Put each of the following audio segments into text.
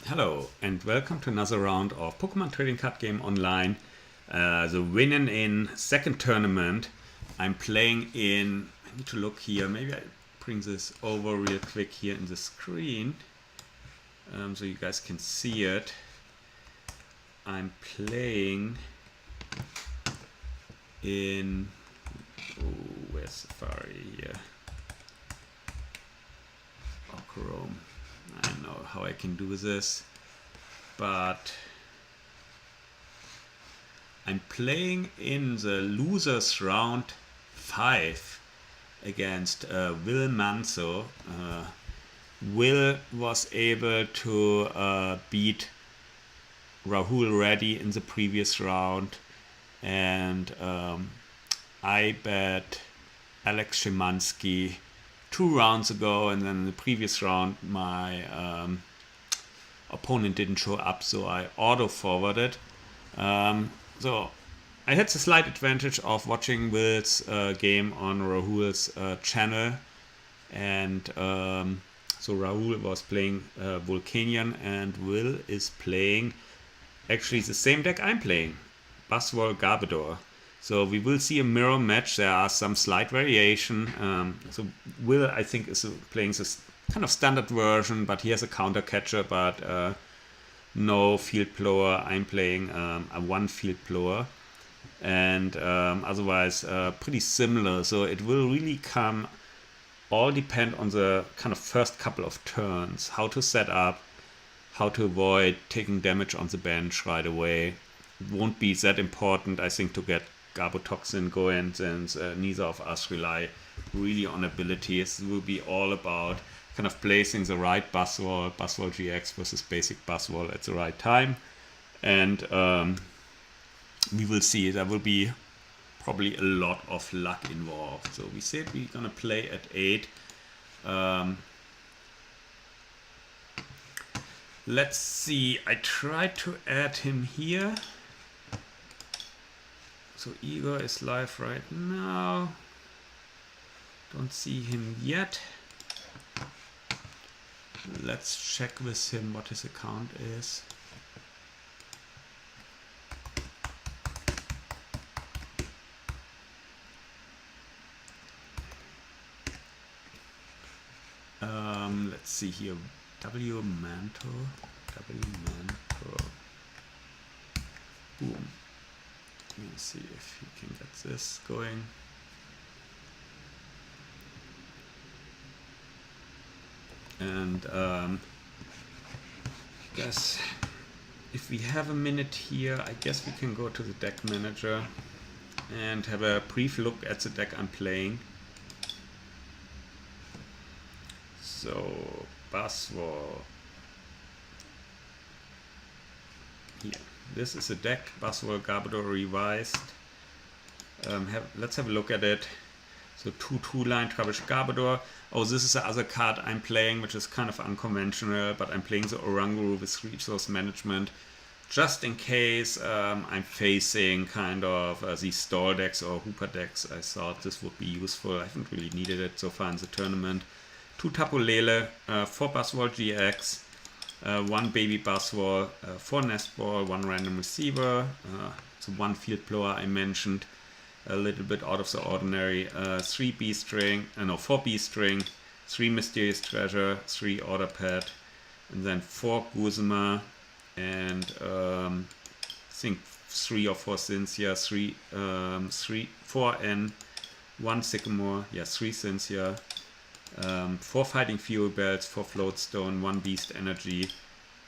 Hello and welcome to another round of Pokemon Trading Card Game Online. The winning in second tournament. I'm playing in, I need to look here, maybe I bring this over real quick here in the screen so you guys can see it. I'm playing in, where's Safari here? Oh, Chrome. I don't know how I can do this, but I'm playing in the losers round 5 against Will Mantho. Will was able to beat Rahul Reddy in the previous round, and I bet Alex Szymanski 2 rounds ago, and then in the previous round my opponent didn't show up, so I auto-forwarded. So I had the slight advantage of watching Will's game on Rahul's channel, and so Rahul was playing Volcanion and Will is playing actually the same deck I'm playing, Buzzwole Garbodor. So we will see a mirror match. There are some slight variation. So Will, I think, is playing this kind of standard version, but he has a counter catcher, but no field blower. I'm playing a one field blower, and otherwise pretty similar. So it will really all depend on the kind of first couple of turns, how to set up, how to avoid taking damage on the bench right away. It won't be that important, I think, to get Garbotoxin going, since neither of us rely really on abilities. It will be all about kind of placing the right Buzzwole GX versus basic Buzzwole at the right time, and we will see. There will be probably a lot of luck involved. So we said we're gonna play at 8. Let's see. I tried to add him here. So Igor is live right now. Don't see him yet. Let's check with him what his account is. Let's see here. W Mantho. Boom. Let me see if he can get this going. And I guess if we have a minute here, I guess we can go to the deck manager and have a brief look at the deck I'm playing. So Buzzwole. Here. This is a deck, Buzzwole Garbodor revised. Let's have a look at it. So 2/2-line Trubbish Garbodor. Oh, this is the other card I'm playing, which is kind of unconventional, but I'm playing the Oranguru with Resource Management, just in case I'm facing kind of these stall decks or Hooper decks. I thought this would be useful. I haven't really needed it so far in the tournament. 2 Tapu Lele, 4 Buzzwole GX, 1 Baby Buzzwole, 4 Nest Ball, 1 Random Receiver, so 1 Field Blower I mentioned, a little bit out of the ordinary, 4 B String, 3 Mysterious Treasure, 3 Order Pad, and then 4 Guzma, and I think 3 or 4 Cynthia, 4 N, 1 Sycamore, 3 Cynthia, 4 Fighting Fury Bells, 4 Floatstone, 1 Beast Energy,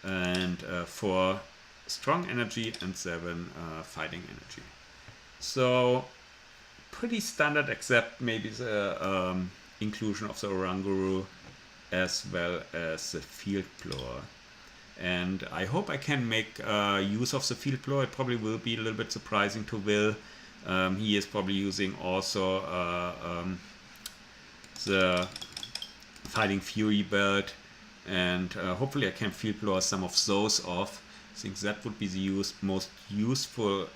and 4 Strong Energy, and 7 Fighting Energy. So pretty standard, except maybe the inclusion of the Oranguru as well as the Field Blower. And I hope I can make use of the Field Blower. It probably will be a little bit surprising to Will. He is probably using also the Fighting Fury belt, and hopefully I can Field Blower some of those off. I think that would be the most useful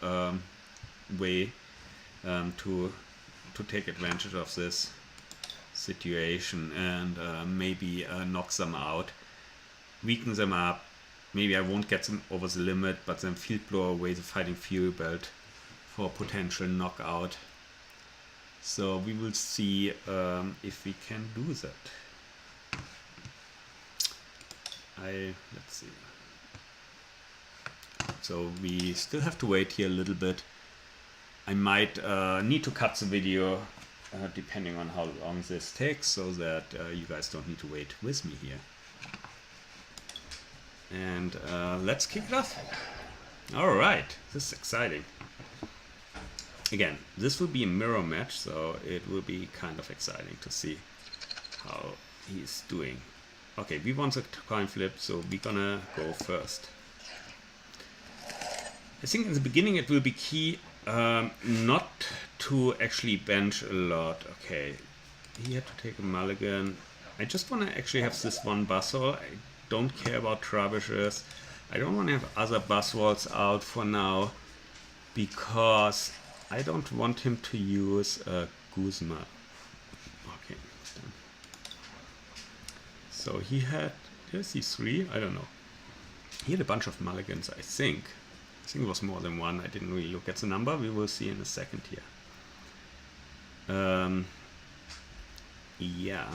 way to take advantage of this situation and maybe knock them out, weaken them up, maybe I won't get them over the limit, but then Field Blower away the Fighting Fury Belt for potential knockout. So we will see if we can do that. Let's see. So we still have to wait here a little bit. I might need to cut the video depending on how long this takes, so that you guys don't need to wait with me here. And let's kick it off. All right, this is exciting. Again, this will be a mirror match, so it will be kind of exciting to see how he's doing. Okay, we want the coin flip, so we're gonna go first. I think in the beginning it will be key not to actually bench a lot. Okay, he had to take a mulligan. I just want to actually have this one Buzzwole. I don't care about Trebuchets. I don't want to have other Buzzwoles out for now, because I don't want him to use Guzma. Okay, done. So he had, is he 3? I don't know. He had a bunch of mulligans, I think. I think it was more than one. I didn't really look at the number. We will see in a second here. Yeah.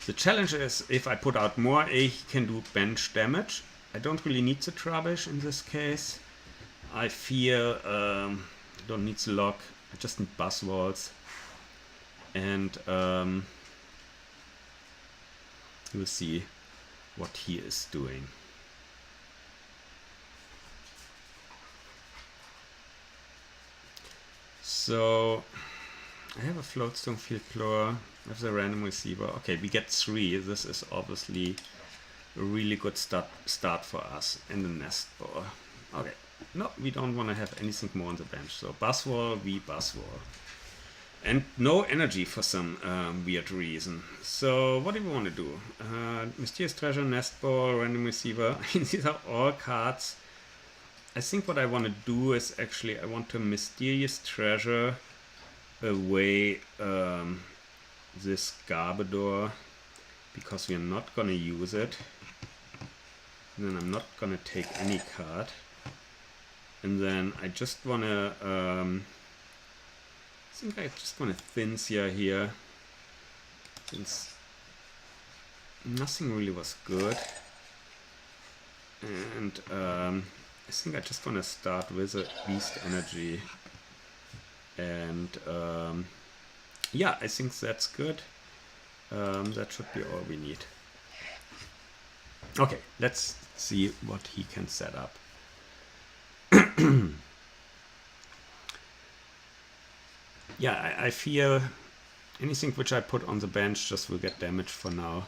The challenge is, if I put out more, he can do bench damage. I don't really need the Trubbish in this case. I fear I don't need the lock. I just need Buzzwoles. And we'll see what he is doing. So I have a Floatstone, Field Blower, I have the random receiver. Okay, we get 3. This is obviously a really good start for us in the nest ball. Okay, no, we don't want to have anything more on the bench. So Buzzwole, we Buzzwole. And no energy for some weird reason. So what do we want to do? Mysterious Treasure, Nest Ball, Random Receiver. I mean, these are all cards. I think what I want to do is actually I want to Mysterious Treasure away this Garbodor, because we are not going to use it. And then I'm not going to take any card. And then I just want to I think I just want to Thinsia here, since nothing really was good. And I think I just want to start with a Beast Energy. And yeah, I think that's good. That should be all we need. Okay, let's see what he can set up. Yeah, I fear anything which I put on the bench just will get damaged for now.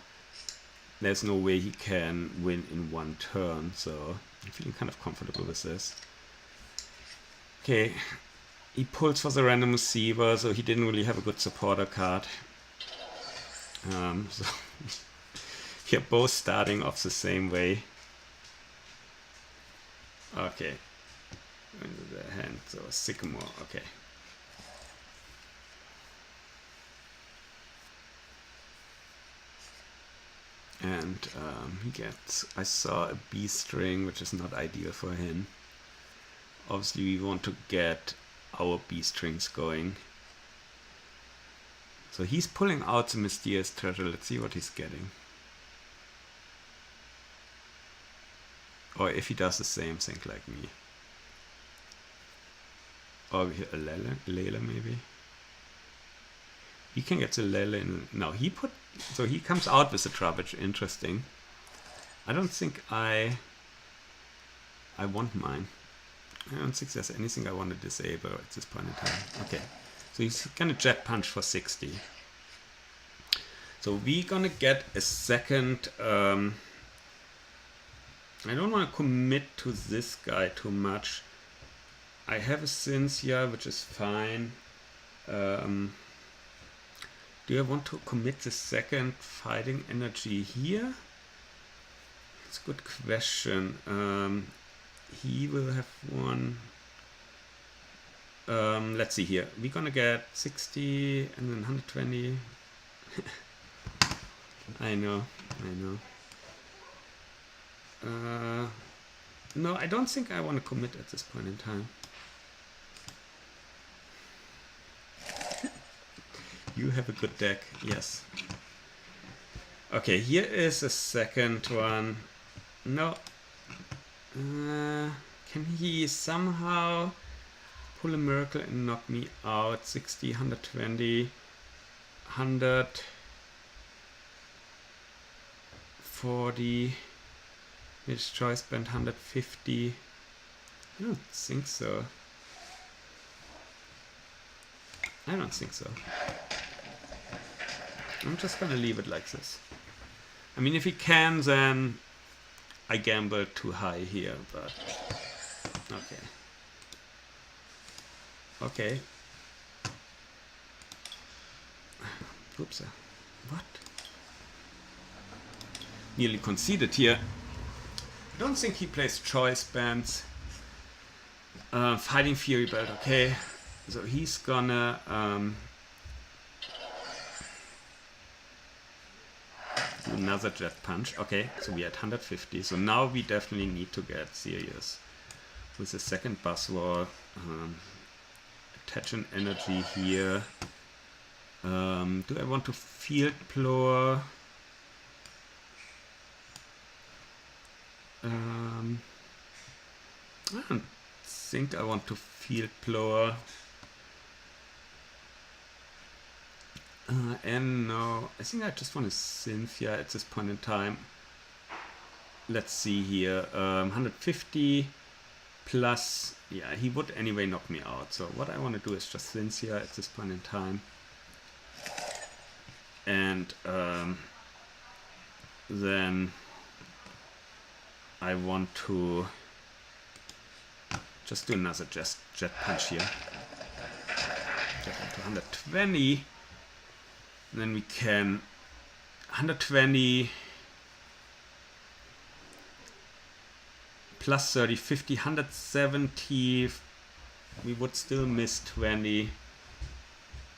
There's no way he can win in one turn, so I'm feeling kind of comfortable with this. Okay, he pulls for the random receiver, so he didn't really have a good supporter card. So we are both starting off the same way. Okay, into the hand, so Sycamore, okay. And he gets, I saw a B string, which is not ideal for him. Obviously we want to get our B strings going. So he's pulling out the Mysterious Treasure. Let's see what he's getting. Or if he does the same thing like me. Or a Layla maybe. He can get the Lele in. No, he put. So he comes out with the Trubbish. Interesting. I don't think I want mine. I don't think there's anything I want to disable at this point in time. Okay. So he's gonna Jet Punch for 60. So we're gonna get a second. I don't want to commit to this guy too much. I have a Cynthia, which is fine. Do I want to commit the second Fighting Energy here? It's a good question. He will have one. Let's see here. We're gonna get 60 and then 120. I know. No, I don't think I want to commit at this point in time. You have a good deck, yes. Okay, here is a second one. No. Can he somehow pull a miracle and knock me out? 60, 120, 140. Which choice spent 150? I don't think so. I don't think so. I'm just gonna leave it like this. I mean, if he can, then I gambled too high here, but okay. Okay. Oops. What? Nearly conceded here. I don't think he plays choice bands. Fighting Fury belt, okay. So he's gonna do another jet punch. Okay, so we're at 150. So now we definitely need to get serious with the second buzz wall. Attach an energy here. Do I want to field plow? I don't think I want to field plow. And no, I think I just want to Cynthia at this point in time. Let's see here, 150 plus, yeah, he would anyway knock me out. So what I want to do is just Cynthia at this point in time. And then I want to just do another jet punch here. Get up to 120. And then we can 120 plus 30, 50, 170. We would still miss 20.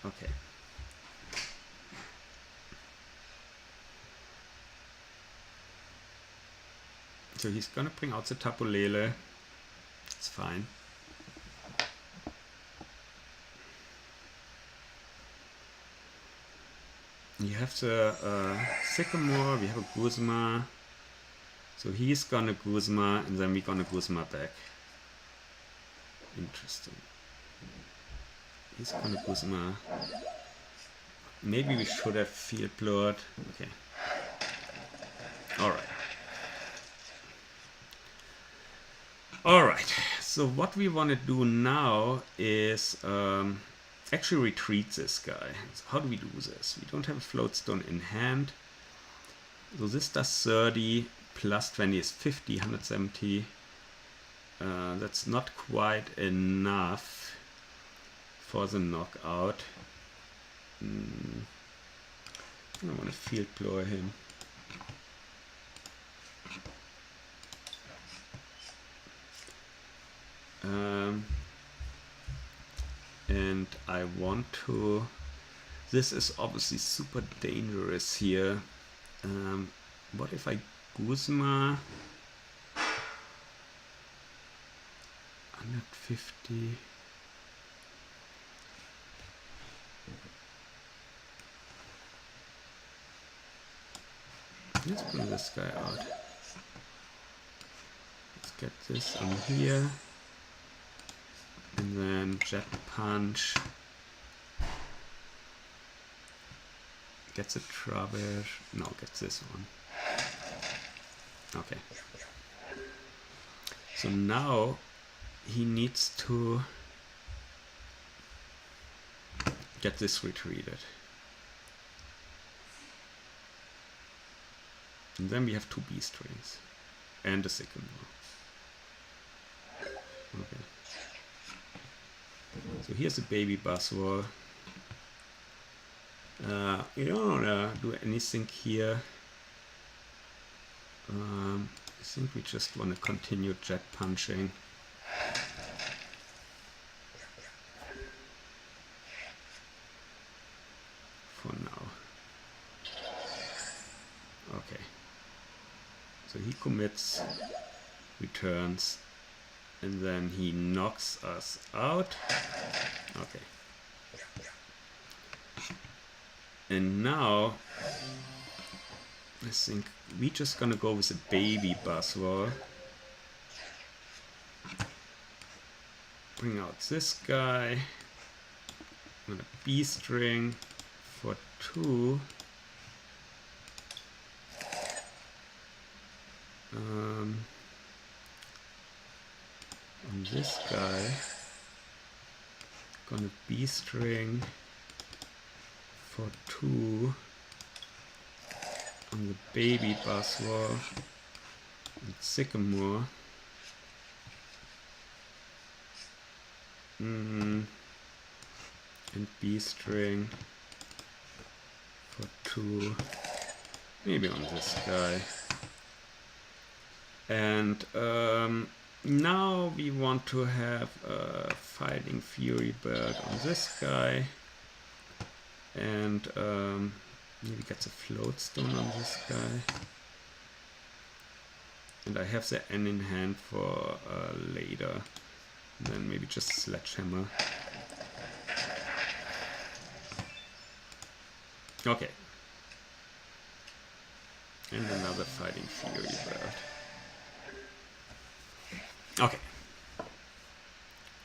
Okay. So he's gonna bring out the Tapu Lele. It's fine. You have the Sycamore, we have a Guzma. So he's gonna Guzma, and then we're gonna Guzma back. Interesting. He's gonna Guzma. Maybe we should have field blurred. Okay. Alright. Alright, so what we want to do now is actually retreat this guy. So how do we do this? We don't have a floatstone in hand. So this does 30, plus 20 is 50, 170. That's not quite enough for the knockout. I don't want to field blow him. And I want to, this is obviously super dangerous here. What if I Guzma 150? Let's bring this guy out. Let's get this on here. And then jet punch. Gets a trouble. No, gets this one. Okay. So now he needs to get this retreated. And then we have 2 B strings and a Sycamore. Okay. So here's a baby Buzzwall. You don't want to do anything here. I think we just want to continue jet punching. For now. Okay. So he commits, returns, and then he knocks us out. Okay. And now I think we're just gonna go with a baby Buzzwole. Bring out this guy. I'm gonna B-string for 2. On this guy, gonna B-string for 2 on the baby Buzzwole and Sycamore. And B-string for 2, maybe on this guy. And now we want to have a Fighting Fury Bird on this guy, and maybe get the Float Stone on this guy. And I have the N in hand for later. And then maybe just Sledgehammer. Okay. And another Fighting Fury Bird. Okay.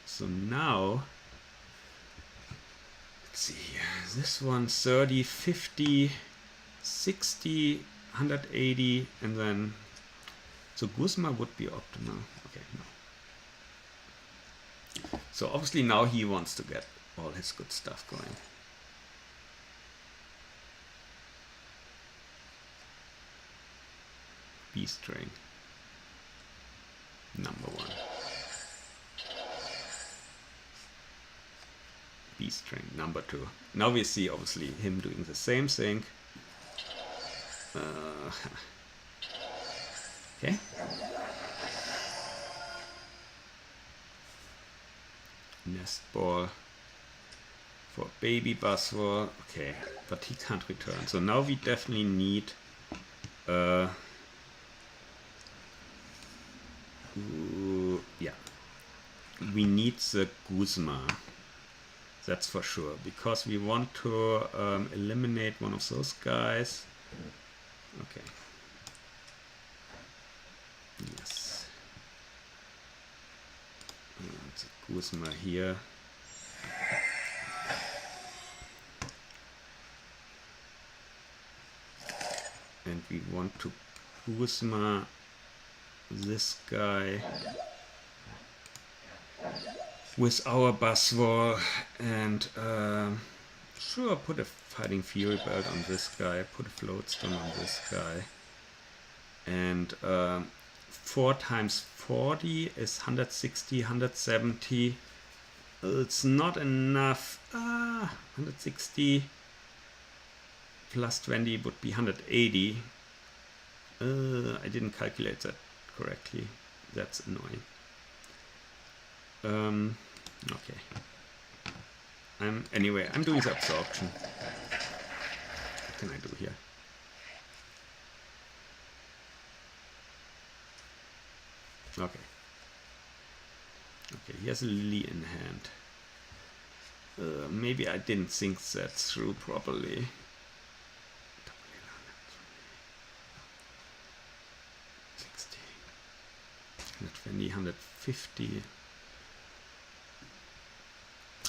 So now, let's see here. This one 30, 50, 60, 180, and then, so Guzma would be optimal. Okay, no. So obviously now he wants to get all his good stuff going. B-string. Number 1. B-string, number 2. Now we see obviously him doing the same thing. Okay. Nest ball for baby Buzzwole. Okay, but he can't return. So now we definitely need yeah, we need the Guzma. That's for sure, because we want to eliminate one of those guys. Okay. Yes. And Guzma here. And we want to Guzma this guy with our Buzzwole, and sure, put a Fighting Fury Belt on this guy, put a Float Stone on this guy, and 4 times 40 is 160, 170. It's not enough. 160 plus 20 would be 180. I didn't calculate that correctly. That's annoying. Okay. Anyway, I'm doing the absorption. What can I do here? Okay. Okay, he has a Lily in hand. Maybe I didn't think that through properly. 60, 120, 150.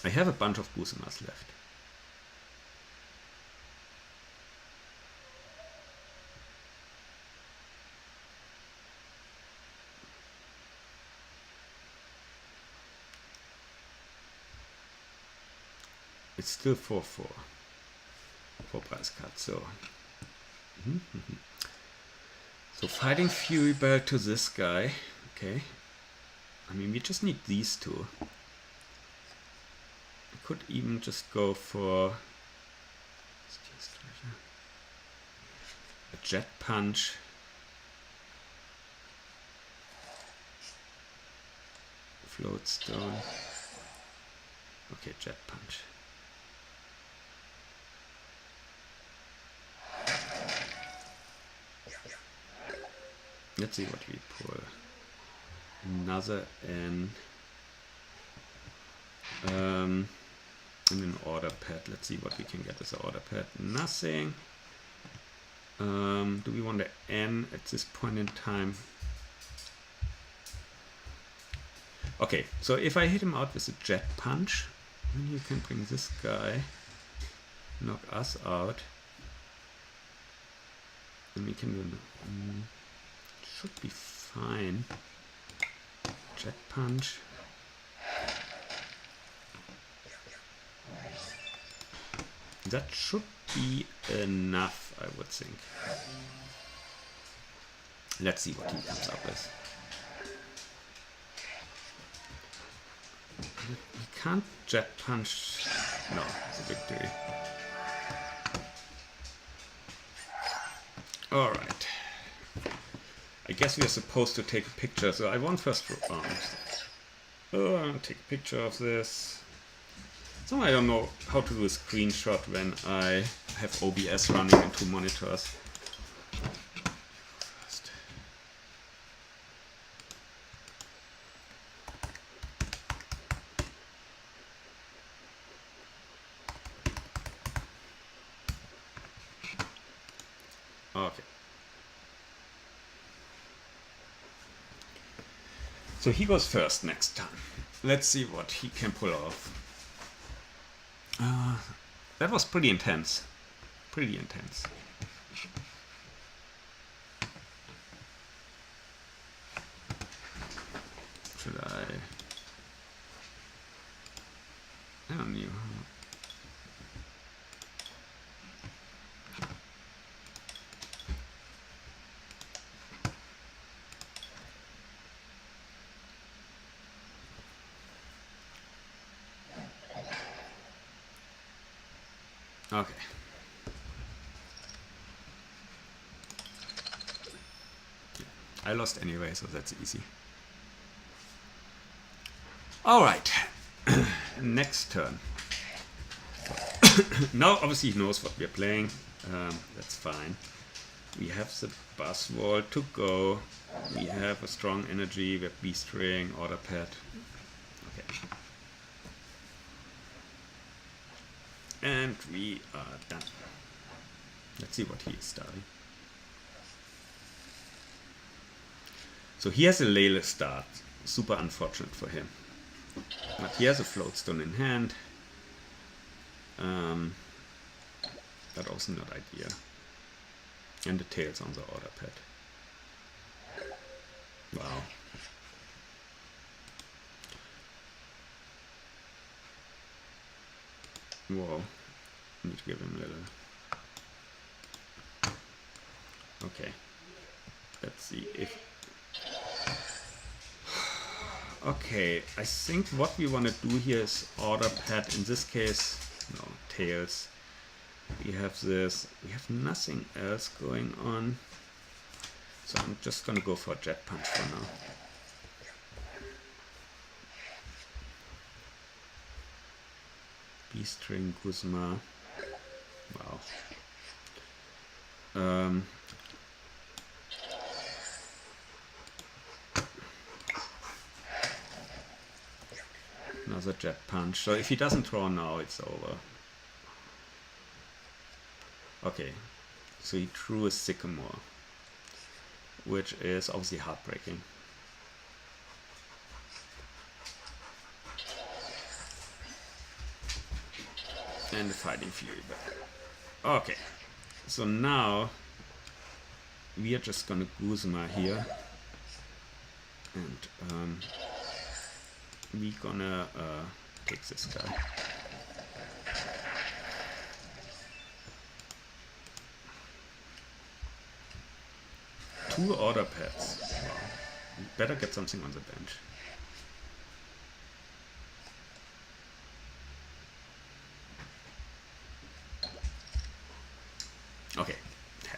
I have a bunch of Guzmas left. It's still 4-4 for price cut, so so Fighting Fury Belt to this guy. Okay, I mean, we just need these two. I could even just go for a Jet Punch. Float Stone. Okay, Jet Punch. Let's see what we pull. Another N. And an order pad. Let's see what we can get as an order pad. Nothing. Do we want to N at this point in time? Okay, so if I hit him out with a jet punch, then you can bring this guy, knock us out, and we can do should be fine. Jet punch. That should be enough, I would think. Let's see what he comes up with. He can't jet punch. No, it's a victory. Alright. I guess we are supposed to take a picture, so I want first round. Take a picture of this. So I don't know how to do a screenshot when I have OBS running in two monitors. Okay. So he goes first next time. Let's see what he can pull off. That was pretty intense. Pretty intense. Should I don't know. Okay. I lost anyway, so that's easy. All right. Next turn. Now, obviously, he knows what we're playing. That's fine. We have the bus wall to go. We have a strong energy. We have beast ring, order pad. Okay. And we are done. Let's see what he is starting. So he has a Lele start. Super unfortunate for him. But he has a floatstone in hand. That also not ideal. And the tails on the order pad. Wow. Whoa. Need to give him a little. Okay. Let's see if. Okay, I think what we want to do here is order pad. In this case, no, tails. We have this. We have nothing else going on. So I'm just going to go for a jet punch for now. Beast string, Guzma. Wow. Another jet punch. So if he doesn't draw now, it's over. Okay. So he drew a sycamore, which is obviously heartbreaking. And the fighting fury back. Okay. So now we are just gonna Guzma here. And we're gonna take this guy. Two order pads. Wow. We better get something on the bench. Okay,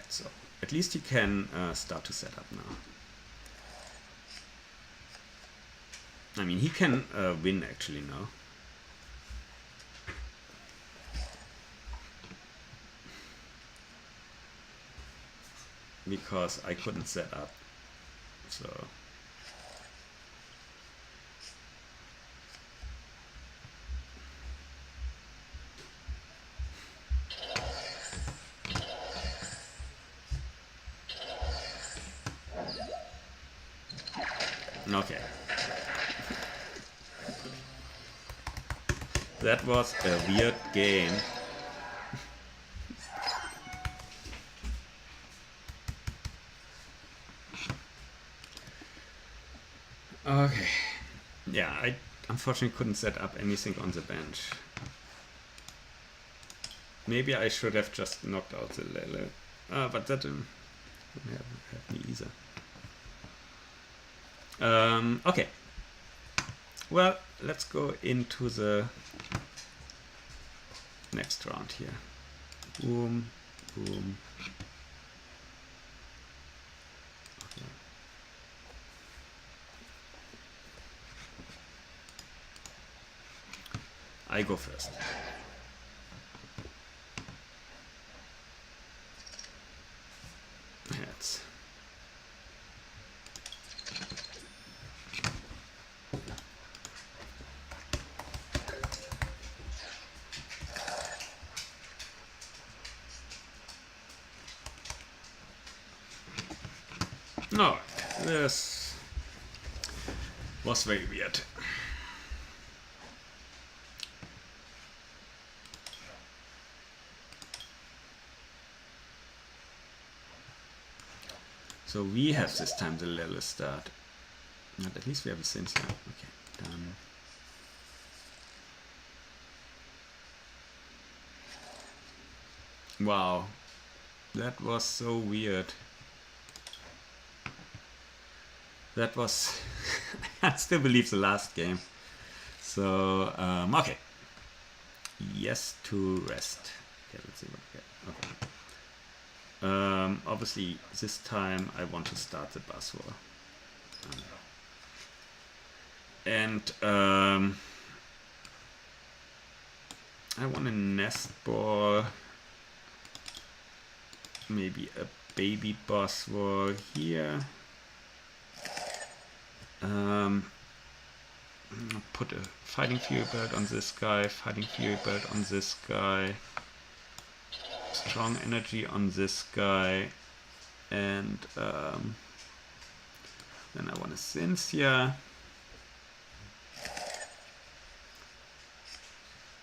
so at least he can start to set up now. I mean, he can win actually now. Because I couldn't set up. So okay. That was a weird game. Okay. Yeah, I unfortunately couldn't set up anything on the bench. Maybe I should have just knocked out the Lele. But that didn't have me either. Okay. Well, let's go into the next round here. Boom, boom. Okay. I go first. Heads. No, this was very weird. So we have this time the Lele start. But at least we have a sense here. Okay, done. Wow, that was so weird. That was, I still believe the last game. So, okay. Yes to rest. Okay, let's see what we get. Okay. Obviously, this time I want to start the bus war. And I want a nest ball. Maybe a baby boss war here. Put a fighting fury belt on this guy, fighting fury belt on this guy, strong energy on this guy, and then I want a Cynthia,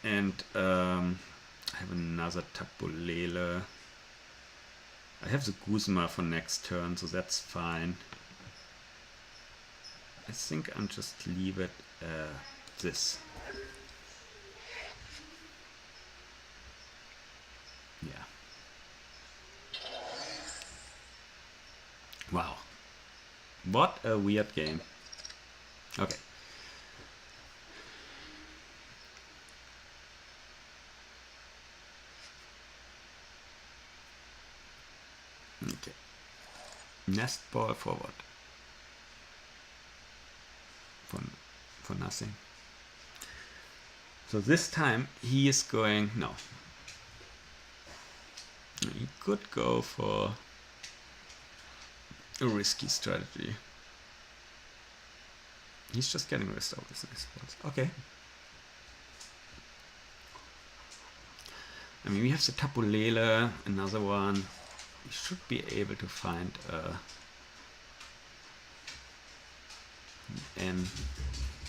and I have another Tapulele. I have the Guzma for next turn, so that's fine. I think I'll just leave it this. Yeah. Wow. What a weird game. Okay. Okay. Nest ball forward. For nothing. So this time he is going, no. He could go for a risky strategy. He's just getting rid of his next balls. Okay. I mean, we have the Tapulele, another one. We should be able to find an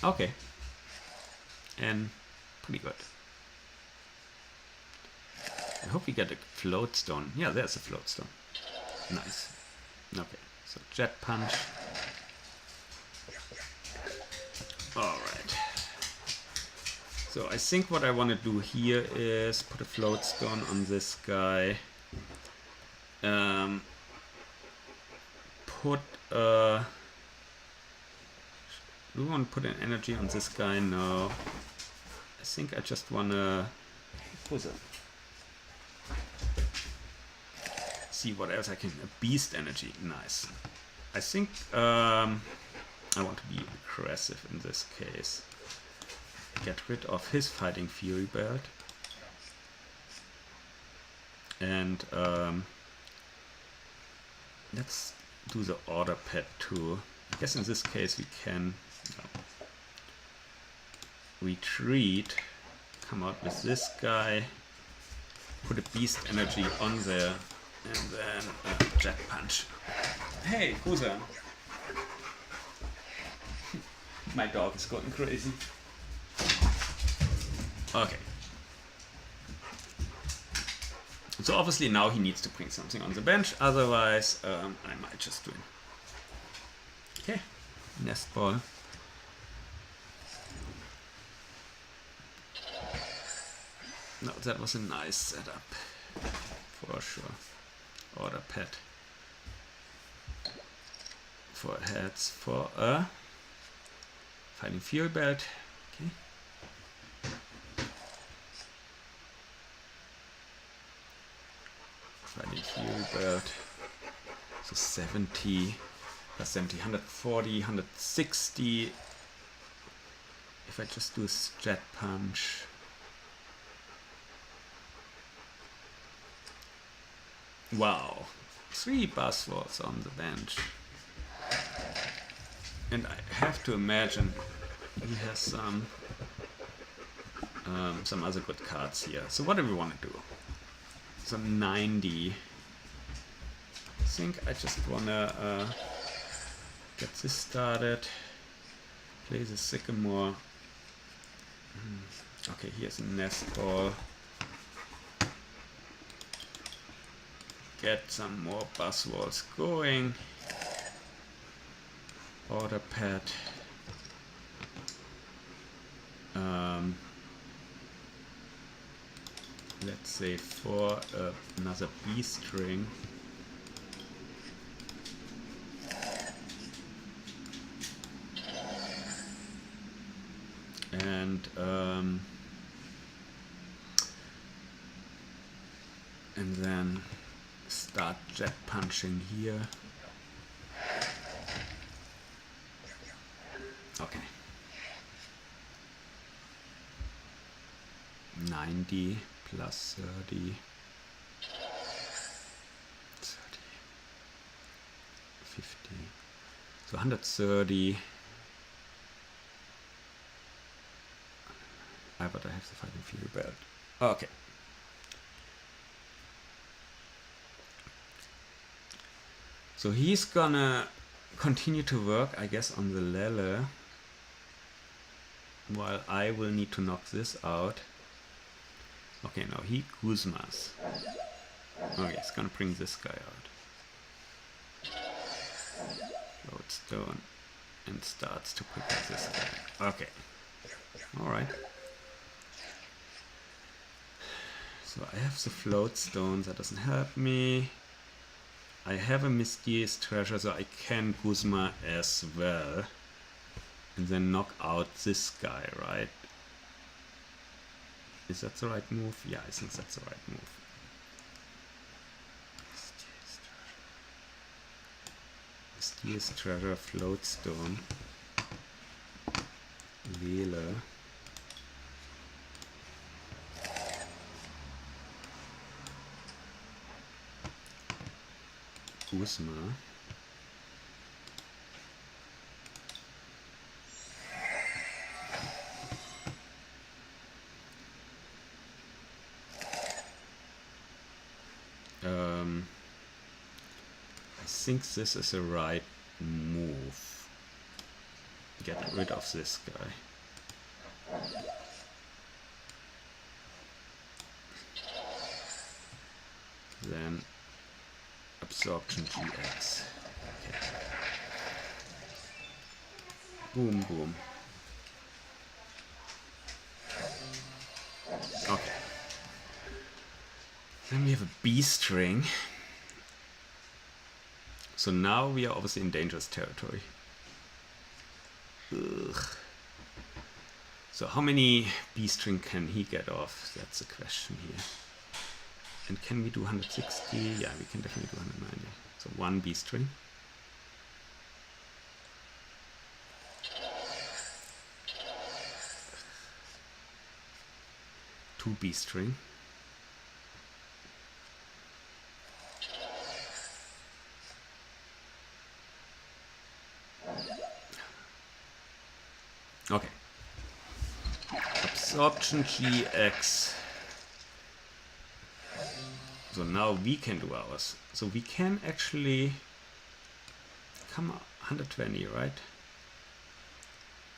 okay. And pretty good. I hope we get a float stone. Yeah, there's a float stone. Nice. Okay, so jet punch. Alright. So I think what I want to do here is put a float stone on this guy. Do we want to put an energy on this guy? No. I think I just want to see what else I can. A beast energy. Nice. I think I want to be aggressive in this case. Get rid of his fighting fury belt. And let's do the order pad too. I guess in this case we can retreat, come out with this guy, put a beast energy on there, and then jet punch. Hey, Kusa! My dog is going crazy. Okay. So obviously now he needs to bring something on the bench, otherwise I might just do it. Okay, nest ball. No, that was a nice setup, for sure. Order pad. For heads, for a fighting fuel belt. Okay. Fighting fuel belt. So 70 plus 70, 140, 160. If I just do a jet punch. Wow, 3 buzzwords on the bench. And I have to imagine he has some other good cards here. So what do we want to do? Some 90. I think I just want to get this started. Play the Sycamore. Okay, here's a nest ball. Get some more buzzwords going. Order pad. Let's say for another B string. And then start jet punching here. Okay. 90 plus 30. 50. So 130. But I have the fighting fury belt. Okay. So he's gonna continue to work, I guess, on the Lele, while I will need to knock this out. Okay, now he Kuzmas. Okay, he's gonna bring this guy out. Lodestone, and starts to pick up this guy. Okay. Alright. So I have the float stone, that doesn't help me. I have a mysterious treasure, so I can Guzma as well. And then knock out this guy, right? Is that the right move? Yeah, I think that's the right move. Mysterious treasure, float stone. Lele. Guzma. I think this is the right move. Get rid of this guy. Then absorption GX. Okay. Boom, boom. Okay. Then we have a B string. So now we are obviously in dangerous territory. Ugh. So how many B string can he get off? That's the question here. And can we do 160? Yeah, we can definitely do 190. So 1 B string. Two B string. Okay. Absorption GX. So now we can do ours. So we can actually come 120, right?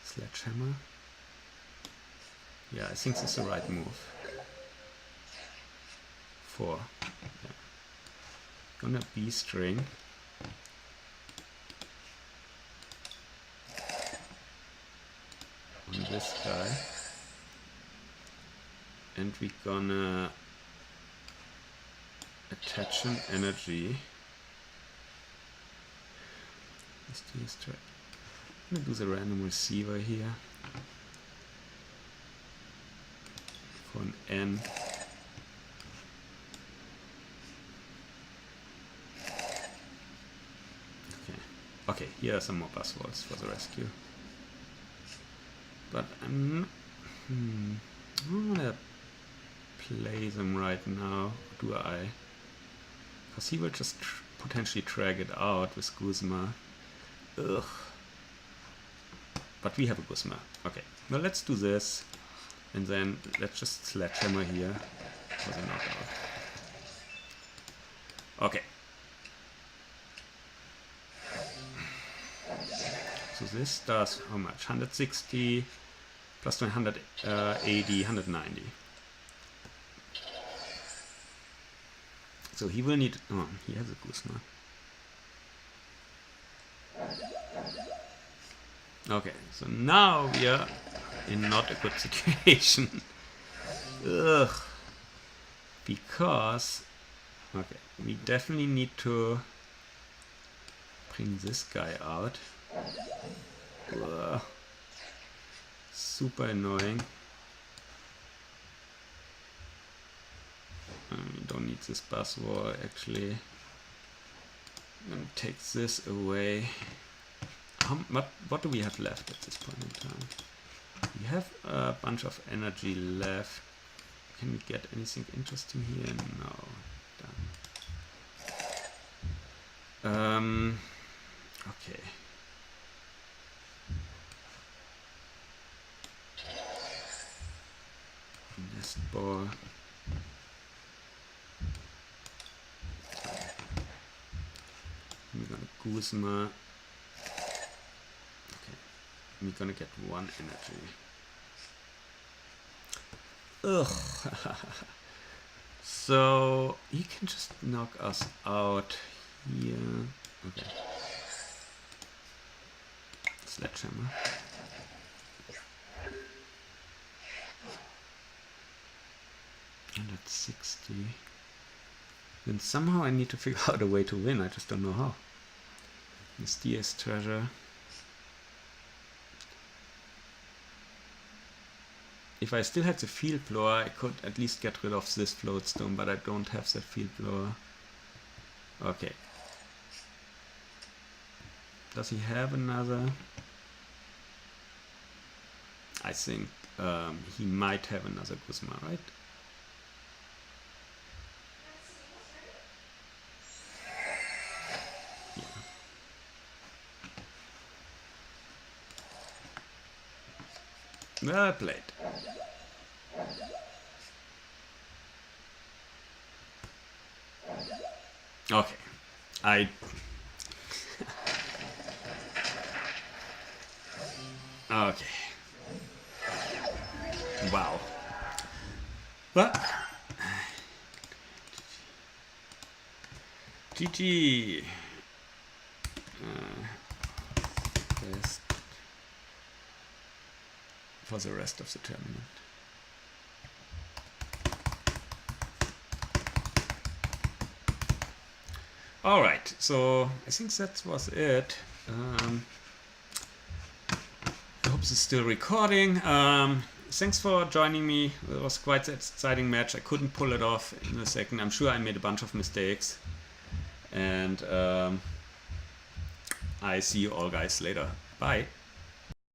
Sledgehammer. Yeah, I think this is the right move. 4. Yeah. Gonna B string. On this guy. And we're gonna attach an energy. I'm gonna do the random receiver here for an N. Okay, here are some more buzzwords for the rescue. But I'm not, I don't want to play them right now, do I? Because he will just potentially drag it out with Guzma. Ugh. But we have a Guzma. Okay, well let's do this. And then let's just sledgehammer here for the knockout. Okay. So this does how much? 160 plus 180, 190. So he will need... Oh, he has a Guzma. Okay, so now we are in not a good situation. Ugh. Because... Okay, we definitely need to bring this guy out. Ugh. Super annoying. We don't need this buzz wall actually. I'm gonna take this away. What do we have left at this point in time? We have a bunch of energy left. Can we get anything interesting here? No. Done. Okay. Nest ball. We're gonna Guzma. Okay. We're gonna get 1 energy. Ugh. So he can just knock us out here. Okay. Sledgehammer. And that's 60. Then somehow I need to figure out a way to win. I just don't know how. This DS treasure. If I still had the field blower, I could at least get rid of this floatstone, but I don't have that field blower. Okay. Does he have another? I think he might have another Guzma, right? Well played. Okay. Okay. Wow. What? GG. Best for the rest of the tournament. All right, so I think that was it. I hope this is still recording. Thanks for joining me. It was quite an exciting match. I couldn't pull it off in a second. I'm sure I made a bunch of mistakes. And I see you all guys later. Bye.